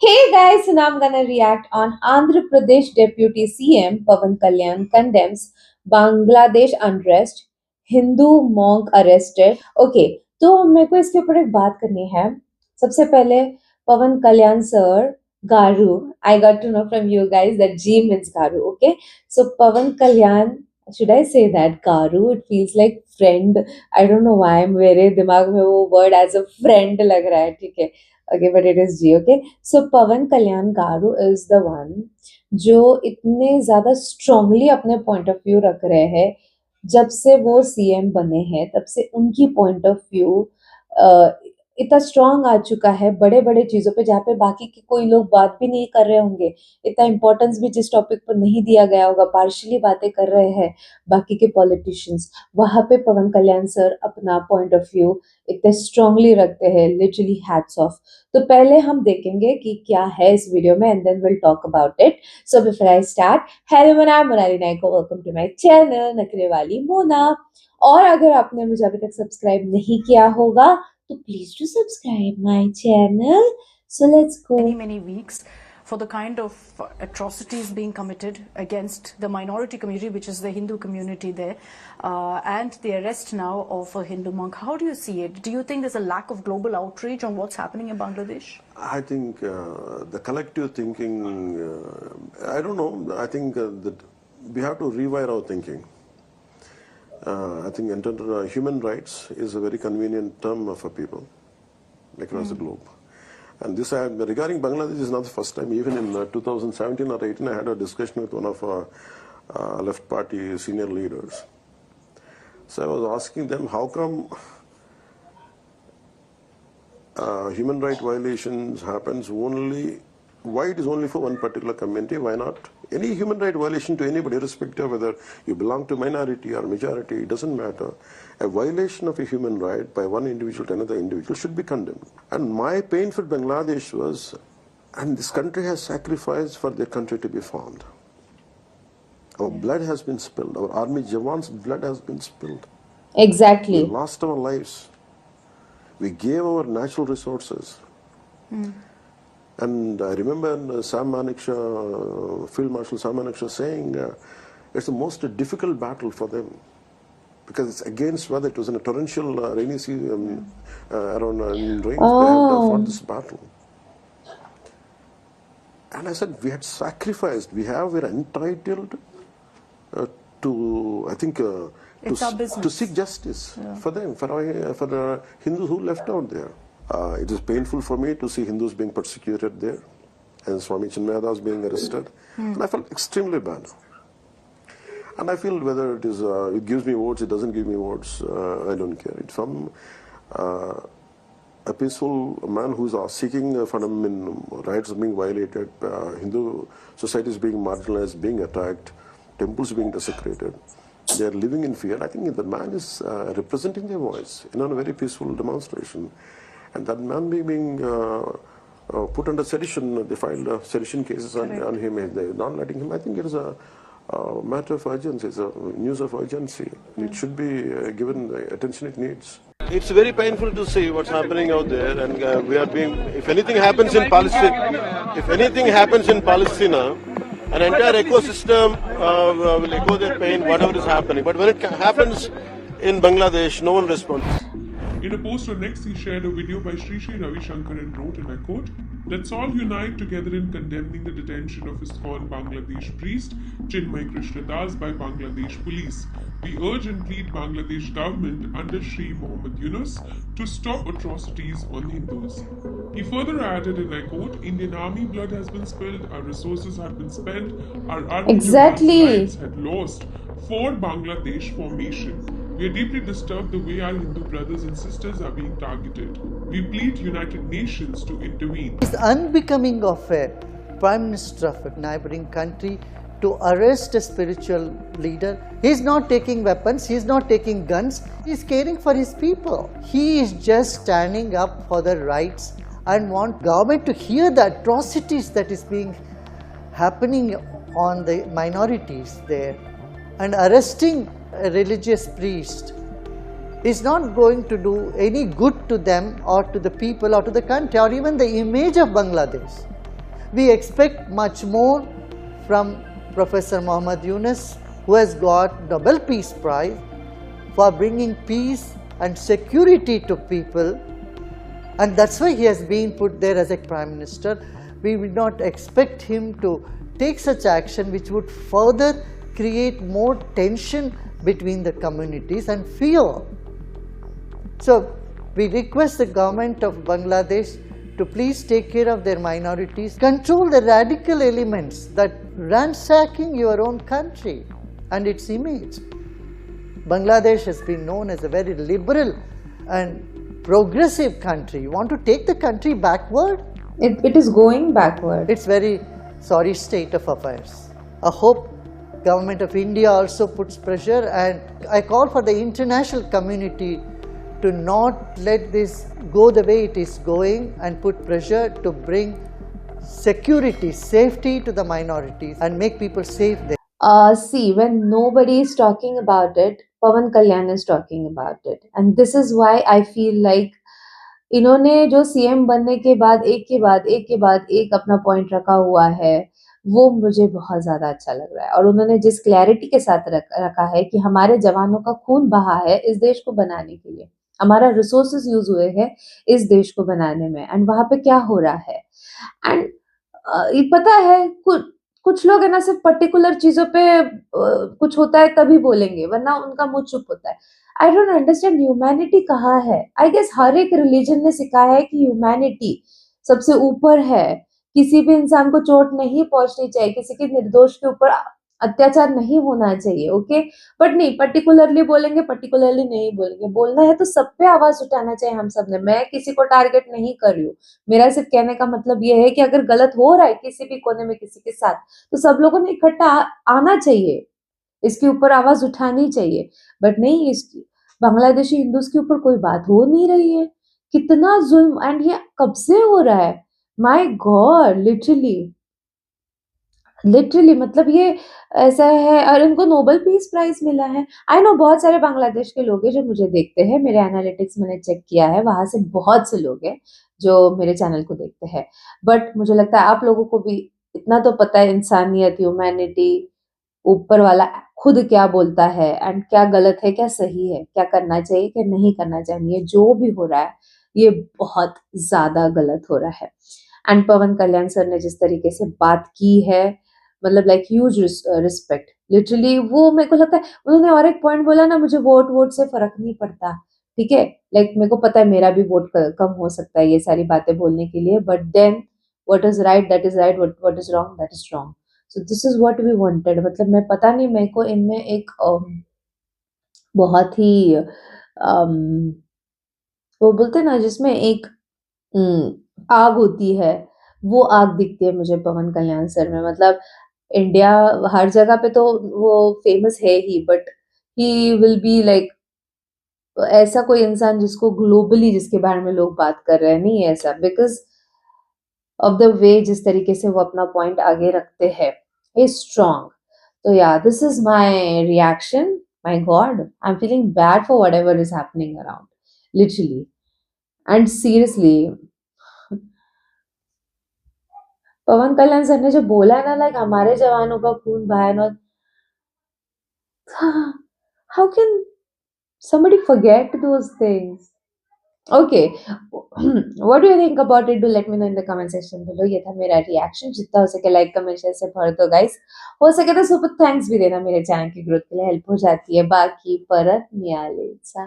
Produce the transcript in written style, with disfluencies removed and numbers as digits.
Hey guys, so now I'm gonna react on Andhra Pradesh Deputy CM Pavan Kalyan condemns Bangladesh unrest, Hindu monk arrested. Okay, तो मेरे को इसके ऊपर एक बात करनी है. सबसे पहले Pawan Kalyan sir garu. I got to know from you guys that G means garu. Okay, so Pavan Kalyan. Should I say that garu? It feels like friend. I don't know why मेरे दिमाग में वो word as a friend लग रहा है. ठीक है. Okay, but it is G. Okay. So Pawan Kalyan garu is the one जो इतने ज्यादा स्ट्रांगली अपने पॉइंट ऑफ व्यू रख रहे हैं. जब से वो सीएम बने हैं तब से उनकी पॉइंट ऑफ व्यू इतना स्ट्रांग आ चुका है बड़े बड़े चीजों पे, जहाँ पे बाकी के कोई लोग बात भी नहीं कर रहे होंगे. इतना इंपॉर्टेंस भी जिस टॉपिक पर नहीं दिया गया होगा, पार्शली बातें कर रहे हैं बाकी के पॉलिटिशियंस, वहां पे पवन कल्याण सर अपना पॉइंट ऑफ व्यू इतने स्ट्रांगली रखते हैं. Literally hats off. तो पहले हम देखेंगे कि क्या है इस वीडियो में and then will talk about it. So before I start, hello मैं Monali Nayak, welcome to my channel Nakhre Wali Mona. और अगर आपने मुझे अभी तक सब्सक्राइब नहीं किया होगा तो please do subscribe my channel. So let's go. many weeks for the kind of atrocities being committed against the minority community, which is the Hindu community there, and the arrest now of a Hindu monk. How do you see it? Do you think there's a lack of global outreach on what's happening in Bangladesh? I think the collective thinking, I don't know, I think that we have to rewire our thinking. I think human rights is a very convenient term for people across the globe. And this, regarding Bangladesh, is not the first time. Even in 2017 or 18, I had a discussion with one of our left party senior leaders. So I was asking them, how come human rights violations happens only, why it is only for one particular community, why not any human rights violation to anybody, irrespective of whether you belong to minority or majority, it doesn't matter. A violation of a human right by one individual to another individual should be condemned. And my pain for Bangladesh was, and this country has sacrificed for their country to be formed. Our blood has been spilled, our army jawans' blood has been spilled. Exactly. We lost our lives. We gave our natural resources. And I remember Sam Manekshaw, Field Marshal Sam Manekshaw saying it's the most difficult battle for them because it's against weather. It was in a torrential rainy season around rain. They had fought this battle. And I said, we had sacrificed. We're entitled to, I think, to seek justice for them, for the Hindus who left out there. It is painful for me to see Hindus being persecuted there and Swami Chinmaya Das being arrested. And I felt extremely bad. And I feel whether it is, it gives me votes, it doesn't give me votes, I don't care. It's from a peaceful man who's seeking fundamental rights being violated, Hindu society is being marginalized, being attacked, temples being desecrated. They are living in fear. I think the man is representing their voice in a very peaceful demonstration. And that man being put under sedition, they filed sedition cases on him, they're not letting him. I think it is a matter of urgency, it's a news of urgency. It should be given the attention it needs. It's very painful to see what's happening out there, and we are being, if anything happens in Palestine, an entire ecosystem will echo their pain, whatever is happening. But when it happens in Bangladesh, no one responds. In a post on X, he shared a video by Sri Sri Ravi Shankar and wrote, and I quote, "Let's all unite together in condemning the detention of ISKCON Bangladesh priest Chinmay Krishna Das by Bangladesh police. We urge and plead Bangladesh government under Shri Mohammed Yunus to stop atrocities on Hindus." He further added, and I quote, "Indian army blood has been spilled, our resources have been spent, our army lives had lost for Bangladesh formation. We are deeply disturbed the way our Hindu brothers and sisters are being targeted. We plead United Nations to intervene." It's unbecoming of a prime minister of a neighboring country to arrest a spiritual leader. He's not taking weapons, he's not taking guns, he's caring for his people. He is just standing up for the rights and want government to hear the atrocities that is being happening on the minorities there, and arresting a religious priest is not going to do any good to them or to the people or to the country or even the image of Bangladesh. We expect much more from Professor Muhammad Yunus, who has got Nobel Peace Prize for bringing peace and security to people, and that's why he has been put there as a Prime Minister. We will not expect him to take such action which would further create more tension between the communities and fear. So we request the government of Bangladesh to please take care of their minorities, control the radical elements that ransacking your own country and its image. Bangladesh has been known as a very liberal and progressive country. You want to take the country backward? It is going backward. It's very sorry state of affairs. I hope government of India also puts pressure, and I call for the international community to not let this go the way it is going and put pressure to bring security, safety to the minorities and make people safe there. See, when nobody is talking about it, Pawan Kalyan is talking about it. And this is why I feel like इन्होंने जो CM बनने के बाद एक के बाद एक के बाद एक अपना पॉइंट रखा हुआ है, वो मुझे बहुत ज़्यादा अच्छा लग रहा है। और उन्होंने जिस क्लैरिटी के साथ रखा है कि हमारे जवानों का खून बहा है इस देश को बनाने के लिए, हमारा रिसोर्सेज यूज़ हुए हैं इस देश को बनाने में, एंड वहाँ पे क्या हो रहा है। एंड ये पता है कुछ लोग है ना सिर्फ पर्टिकुलर चीज़ों पे कुछ होता है तभी बोलेंगे, वरना उनका मुँह चुप होता है। आई डोंट अंडरस्टैंड ह्यूमैनिटी कहाँ है? आई गेस हर एक रिलीजन ने सिखाया है कि ह्यूमैनिटी सबसे ऊपर है, किसी भी इंसान को चोट नहीं पहुँचनी चाहिए, किसी के निर्दोष के ऊपर अत्याचार नहीं होना चाहिए, ओके? बट नहीं, पर्टिकुलरली बोलेंगे, पर्टिकुलरली नहीं बोलेंगे। बोलना है तो सब पे आवाज़ उठाना चाहिए हम सब ने। मैं किसी को टारगेट नहीं कर रही हूँ। मेरा सिर्फ कहने का मतलब ये है कि अगर गलत हो रहा है किसी भी कोने में किसी के साथ, तो सब लोगों ने इकट्ठा आना चाहिए, इसके ऊपर आवाज़ उठानी चाहिए। बट नहीं, इसकी बांग्लादेशी हिंदूज़ के ऊपर कोई बात हो नहीं रही है। कितना ज़ुल्म, एंड ये कब से हो रहा है? माय गॉड, लिटरली मतलब ये ऐसा है। और इनको नोबेल पीस प्राइज मिला है। आई नो बहुत सारे बांग्लादेश के लोग हैं जो मुझे देखते हैं, मेरे एनालिटिक्स मैंने चेक किया है, वहाँ से बहुत से लोग हैं जो मेरे चैनल को देखते हैं। बट मुझे लगता है आप लोगों को भी इतना तो पता है, इंसानियत, ह्यूमैनिटी, ऊपर वाला खुद क्या बोलता है एंड क्या गलत है, क्या सही है, क्या करना चाहिए, क्या नहीं करना चाहिए। जो भी हो रहा है ये बहुत ज़्यादा गलत हो रहा है। एंड पवन कल्याण सर ने जिस तरीके से बात की है, मतलब लाइक ह्यूज रिस्पेक्ट, लिटरली। वो मेरे को लगता है उन्होंने और एक पॉइंट बोला ना, मुझे वोट से फर्क नहीं पड़ता, ठीक है? लाइक मेरे को पता है मेरा भी वोट कम हो सकता है ये सारी बातें बोलने के लिए, but then what is right that is right, what is wrong that is wrong. So this is what we wanted. मतलब मैं पता नहीं, मेरे को इनमें एक बहुत ही वो बोलते हैं ना जिसमें एक आग होती है, वो आग दिखती है मुझे पवन कल्याण सर में। मतलब इंडिया हर जगह पे तो वो फेमस है ही, but he will be like ऐसा कोई इंसान जिसको ग्लोबली जिसके बारे में लोग बात कर रहे हैं, नहीं है ऐसा, बिकॉज ऑफ द वे जिस तरीके से वो अपना पॉइंट आगे रखते हैं, ही स्ट्रॉन्ग। तो या this is my reaction. My God, I am feeling bad for whatever is happening around, literally and seriously. Pawan Kalyan sir ने जो बोला है ना, लाइक हमारे जवानों का खून बहा है ना, how can somebody forget those things? Okay. What do you think about it? Do let me know in the comment section below. ये था मेरा रिएक्शन। जितना हो सके लाइक कमेंट शेयर से भर दो गाइस। हो सके तो सुपर थैंक्स भी देना, मेरे चैनल की ग्रोथ के लिए हेल्प हो जाती है। बाकी परत मिळालेचा